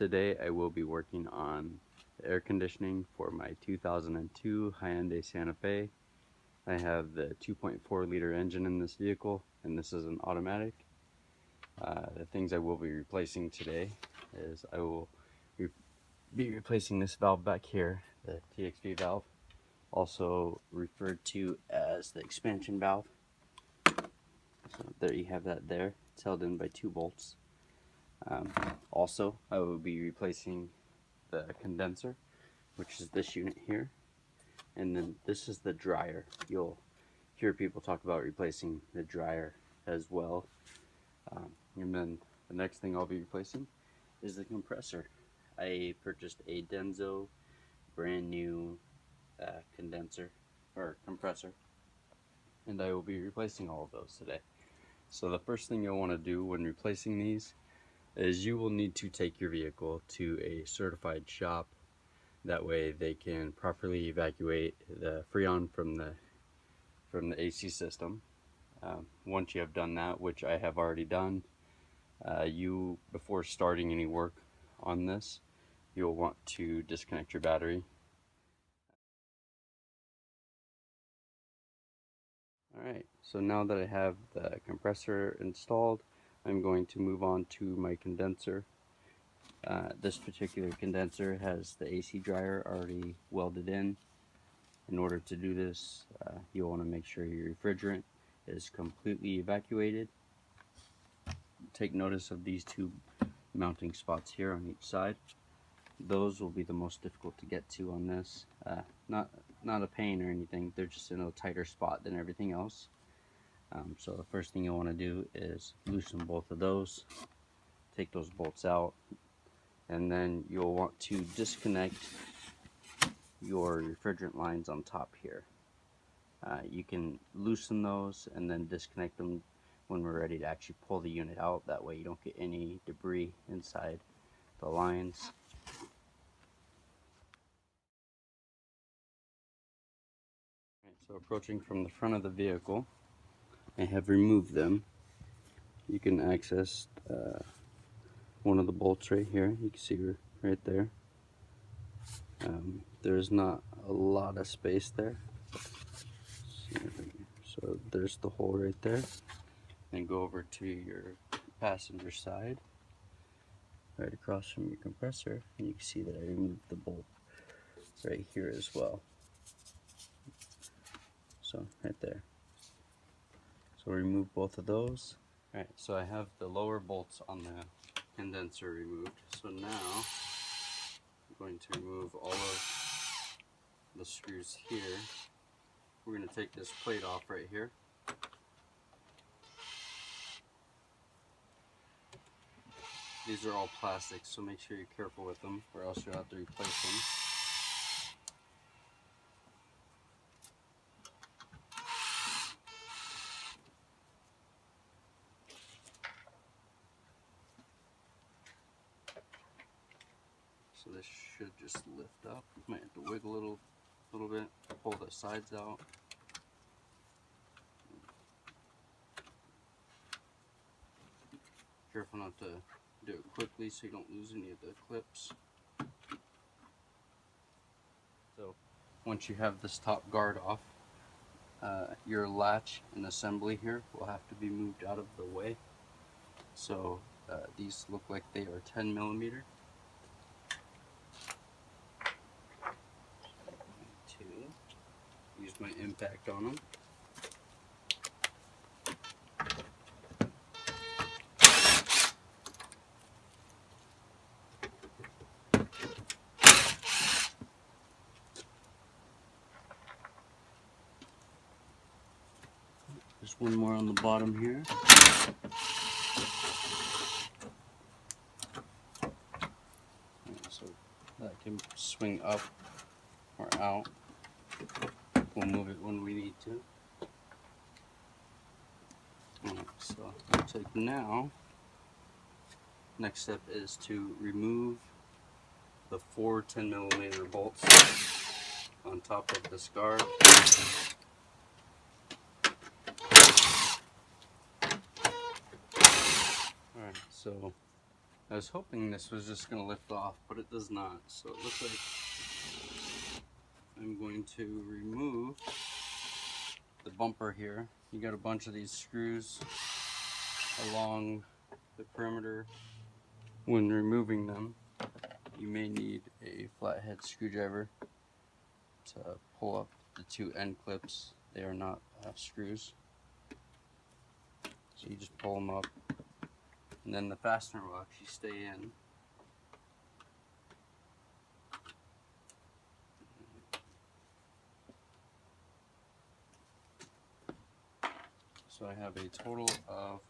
Today I will be working on the air conditioning for my 2002 Hyundai Santa Fe. I have the 2.4 liter engine in this vehicle, and this is an automatic. The things I will be replacing today is I will be replacing this valve back here, the TXV valve, also referred to as the expansion valve. So there you have that there. It's held in by 2 bolts. Also, I will be replacing the condenser, which is this unit here, and then this is the dryer. You'll hear people talk about replacing the dryer as well. And then the next thing I'll be replacing is the compressor. I purchased a Denso brand new condenser or compressor, and I will be replacing all of those today. So the first thing you'll want to do when replacing these is you will need to take your vehicle to a certified shop. That way they can properly evacuate the Freon from the AC system. Once you have done that, which I have already done, before starting any work on this, you'll want to disconnect your battery. Alright, so now that I have the compressor installed, I'm going to move on to my condenser. This particular condenser has the AC dryer already welded in. In order to do this, you'll want to make sure your refrigerant is completely evacuated. Take notice of these 2 mounting spots here on each side. Those will be the most difficult to get to on this. Not a pain or anything, they're just in a tighter spot than everything else. So the first thing you'll want to do is loosen both of those, take those bolts out, and then you'll want to disconnect your refrigerant lines on top here. You can loosen those and then disconnect them when we're ready to actually pull the unit out. That way you don't get any debris inside the lines. Right, so approaching from the front of the vehicle, I have removed them. You can access one of the bolts right here. You can see right there. There's not a lot of space there. So there's the hole right there. Then go over to your passenger side, right across from your compressor, and you can see that I removed the bolt right here as well. So right there. So remove both of those. Alright, so I have the lower bolts on the condenser removed. So now I'm going to remove all of the screws here. We're going to take this plate off right here. These are all plastic, so make sure you're careful with them, or else you'll have to replace them. So this should just lift up. Might have to wiggle a little bit, pull the sides out. Careful not to do it quickly so you don't lose any of the clips. So once you have this top guard off, your latch and assembly here will have to be moved out of the way. So these look like they are 10 millimeter. Use my impact on them. There's one more on the bottom here. So that can swing up or out. We'll move it when we need to. So I'll take now. Next step is to remove the 4 10 millimeter bolts on top of this guard. Alright, so I was hoping this was just going to lift off, but it does not. So it looks like I'm going to remove the bumper here. You got a bunch of these screws along the perimeter. When removing them, you may need a flathead screwdriver to pull up the two end clips. They are not screws. So you just pull them up, and then the fastener will actually stay in. So I have a total of,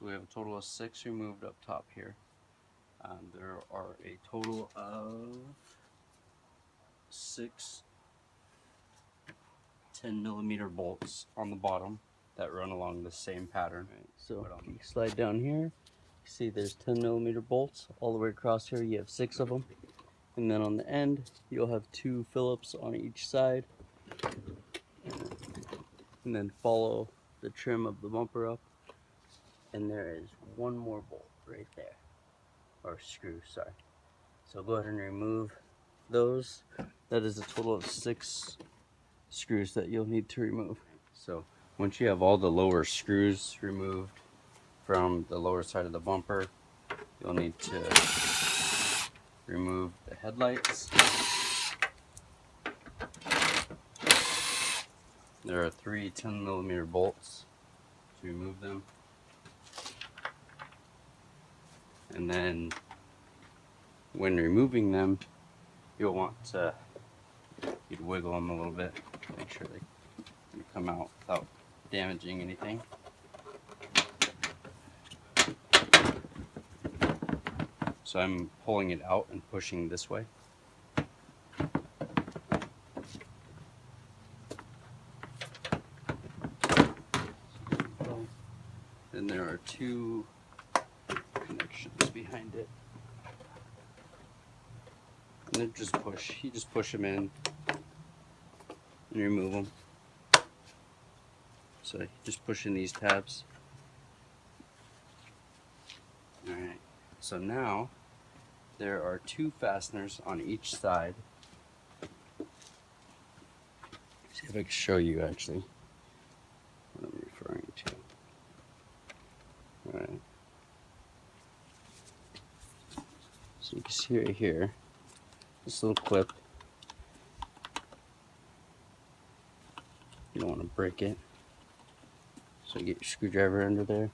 we have a total of 6 removed up top here. There are a total of 6 10mm bolts on the bottom that run along the same pattern. Right, so you slide down here, you see there's 10mm bolts all the way across here. You have 6 of them, and then on the end you'll have 2 Phillips on each side, and then follow the trim of the bumper up, and there is 1 more bolt right there, or screw, sorry. So go ahead and remove those. That is a total of 6 screws that you'll need to remove. So once you have all the lower screws removed from the lower side of the bumper, you'll need to remove the headlights. There are 3 10mm bolts to remove them. And then when removing them, you'll want to wiggle them a little bit, make sure they come out without damaging anything. So I'm pulling it out and pushing this way. Then there are 2 connections behind it. And they're just push. You just push them in and remove them. So you just push in these tabs. Alright, so now there are 2 fasteners on each side. See if I can show you actually what I'm referring to. Alright. So you can see right here, this little clip. You don't want to break it. So you get your screwdriver under there.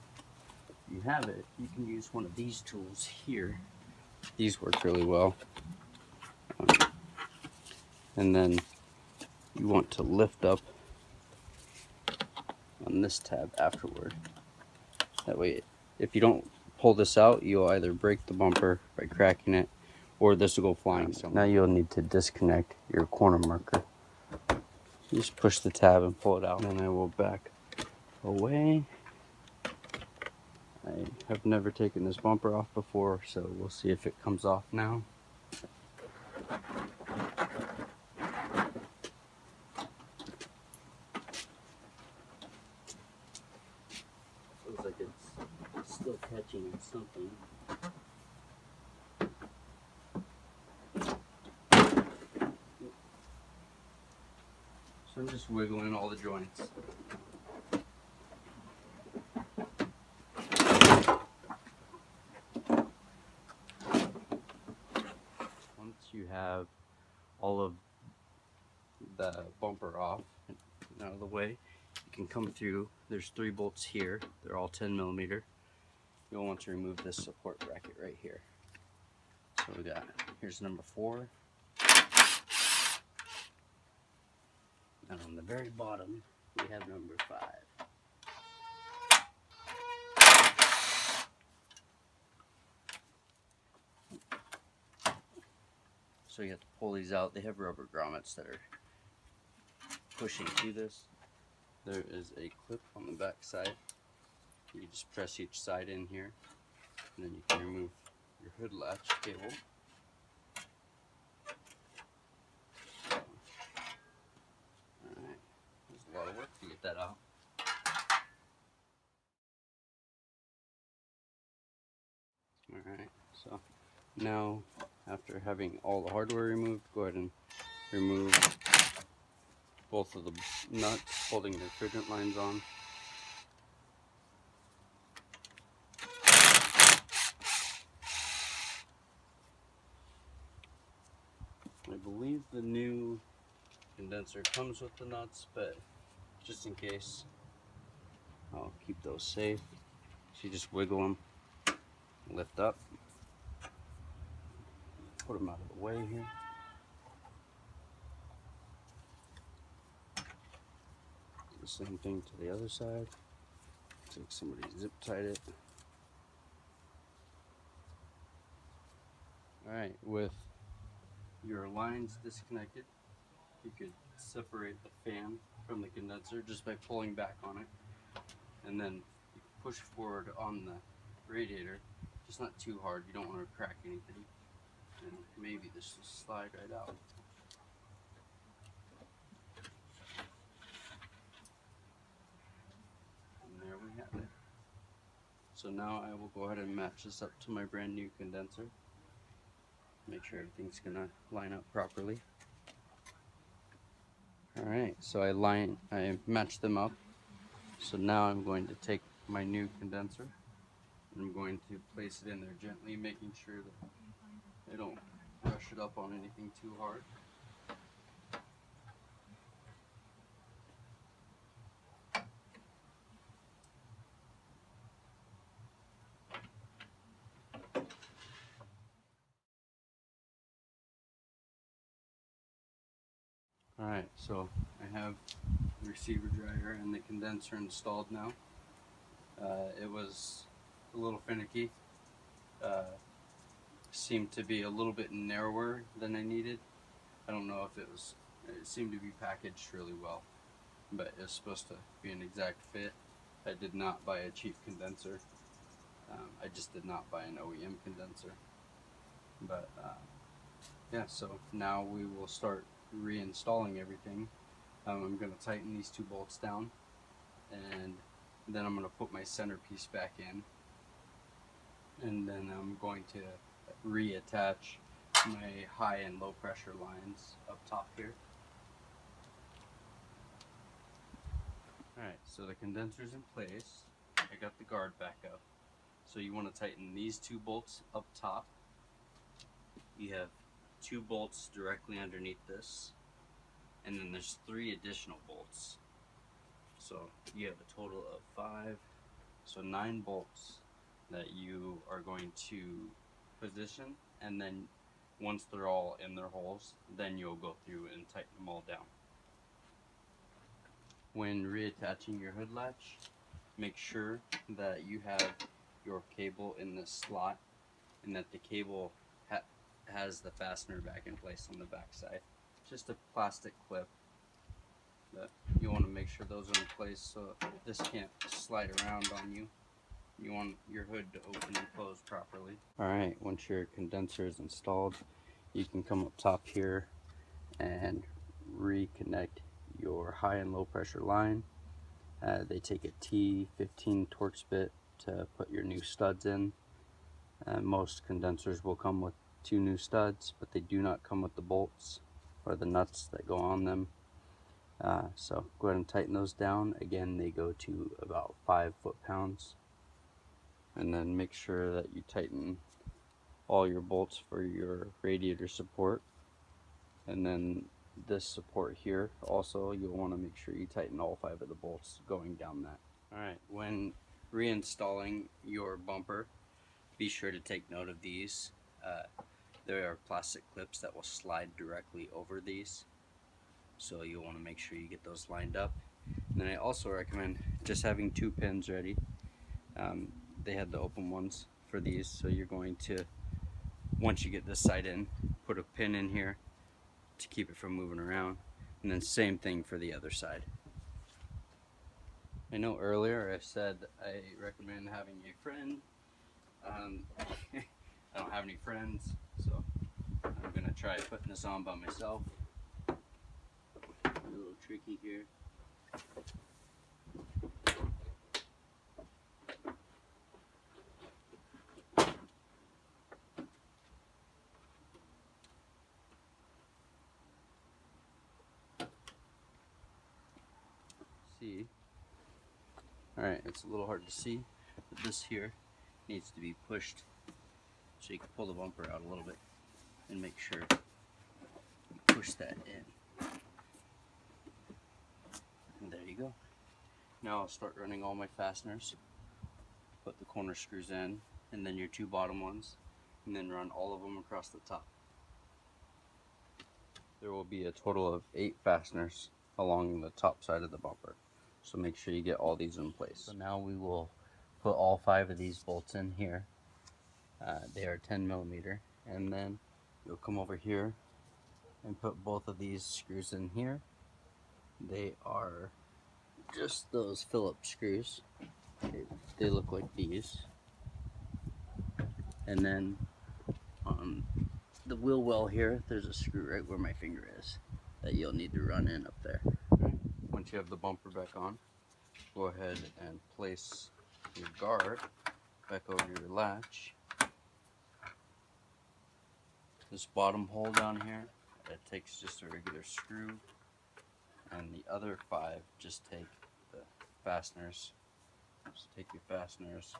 If you have it, you can use one of these tools here. These work really well. And then you want to lift up on this tab afterward. That way, if you don't pull this out, you'll either break the bumper by cracking it, or this will go flying somewhere. Now you'll need to disconnect your corner marker. You just push the tab and pull it out. And then I will back away. I have never taken this bumper off before, so we'll see if it comes off now. Looks like it's still catching something. So I'm just wiggling all the joints. Once you have all of the bumper off and out of the way, you can come through. There's 3 bolts here. They're all 10mm. You'll want to remove this support bracket right here. So we got, here's number 4. And on the very bottom, we have number 5. So you have to pull these out. They have rubber grommets that are pushing through this. There is a clip on the back side. You just press each side in here, and then you can remove your hood latch cable. Alright, there's a lot of work to get that out. Alright, Now, after having all the hardware removed, go ahead and remove both of the nuts holding the refrigerant lines on. I believe the new condenser comes with the nuts, but just in case, I'll keep those safe. So you just wiggle them, lift up, put them out of the way here. The same thing to the other side. Looks like somebody zip tied it. Alright, with your lines disconnected, you could separate the fan from the condenser just by pulling back on it. And then you push forward on the radiator, just not too hard, you don't want to crack anything. And maybe this will slide right out. And there we have it. So now I will go ahead and match this up to my brand new condenser. Make sure everything's gonna line up properly. Alright, so I matched them up. So now I'm going to take my new condenser and I'm going to place it in there gently, making sure that I don't brush it up on anything too hard. Alright, so I have the receiver dryer and the condenser installed now. It was a little finicky. Seemed to be a little bit narrower than I needed. I don't know if it seemed to be packaged really well, but it's supposed to be an exact fit. I did not buy a cheap condenser. I just did not buy an OEM condenser. But yeah, so now we will start reinstalling everything. I'm going to tighten these two bolts down, and then I'm going to put my centerpiece back in, and then I'm going to reattach my high and low pressure lines up top here. Alright, so the condenser's in place. I got the guard back up. So you want to tighten these two bolts up top. You have two bolts directly underneath this, and then there's 3 additional bolts. So you have a total of 5, so 9 bolts that you are going to position, and then once they're all in their holes, then you'll go through and tighten them all down. When reattaching your hood latch, make sure that you have your cable in this slot and that the cable has the fastener back in place on the back side. Just a plastic clip, but you want to make sure those are in place so this can't slide around on you. You want your hood to open and close properly. Alright, once your condenser is installed, you can come up top here and reconnect your high and low pressure line. They take a T15 Torx bit to put your new studs in. Most condensers will come with 2 new studs, but they do not come with the bolts or the nuts that go on them. So go ahead and tighten those down. Again, they go to about 5 foot-pounds. And then make sure that you tighten all your bolts for your radiator support. And then this support here also, you'll want to make sure you tighten all 5 of the bolts going down that. Alright, when reinstalling your bumper, be sure to take note of these. There are plastic clips that will slide directly over these, so you'll want to make sure you get those lined up. And then I also recommend just having 2 pins ready. They had the open ones for these, so you're going to, once you get this side in, put a pin in here to keep it from moving around, and then same thing for the other side. I know earlier I said I recommend having a friend. I don't have any friends, so I'm gonna try putting this on by myself. A little tricky here. see. Alright, it's a little hard to see, but this here needs to be pushed so you can pull the bumper out a little bit and make sure you push that in. And there you go. Now I'll start running all my fasteners. Put the corner screws in, and then your 2 bottom ones, and then run all of them across the top. There will be a total of 8 fasteners along the top side of the bumper, so make sure you get all these in place. So now we will put all 5 of these bolts in here. They are 10mm, and then you'll come over here and put both of these screws in here. They are just those Phillips screws. They look like these. And then on the wheel well here, there's a screw right where my finger is that you'll need to run in up there. Once you have the bumper back on, go ahead and place your guard back over your latch. This bottom hole down here, it takes just a regular screw, and the other 5 just take the fasteners. Just take your fasteners,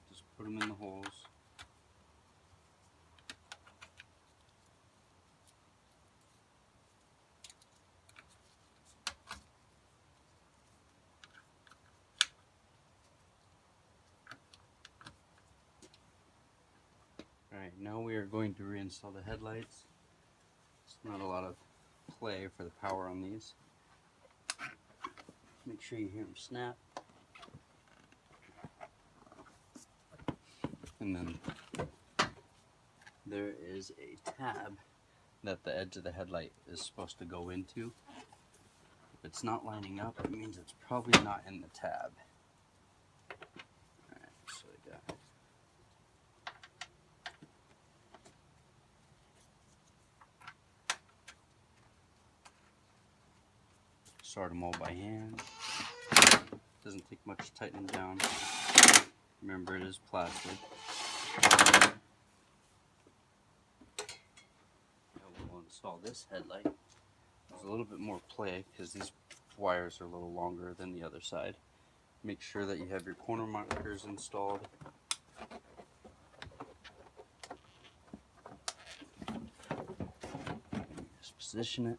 just put them in the holes. Alright, now we are going to reinstall the headlights. It's not a lot of play for the power on these. Make sure you hear them snap. And then there is a tab that the edge of the headlight is supposed to go into. If it's not lining up, it means it's probably not in the tab. Alright, so I got start them all by hand. Doesn't take much tightening down. Remember, it is plastic. Now we'll install this headlight. There's a little bit more play because these wires are a little longer than the other side. Make sure that you have your corner markers installed. Just position it.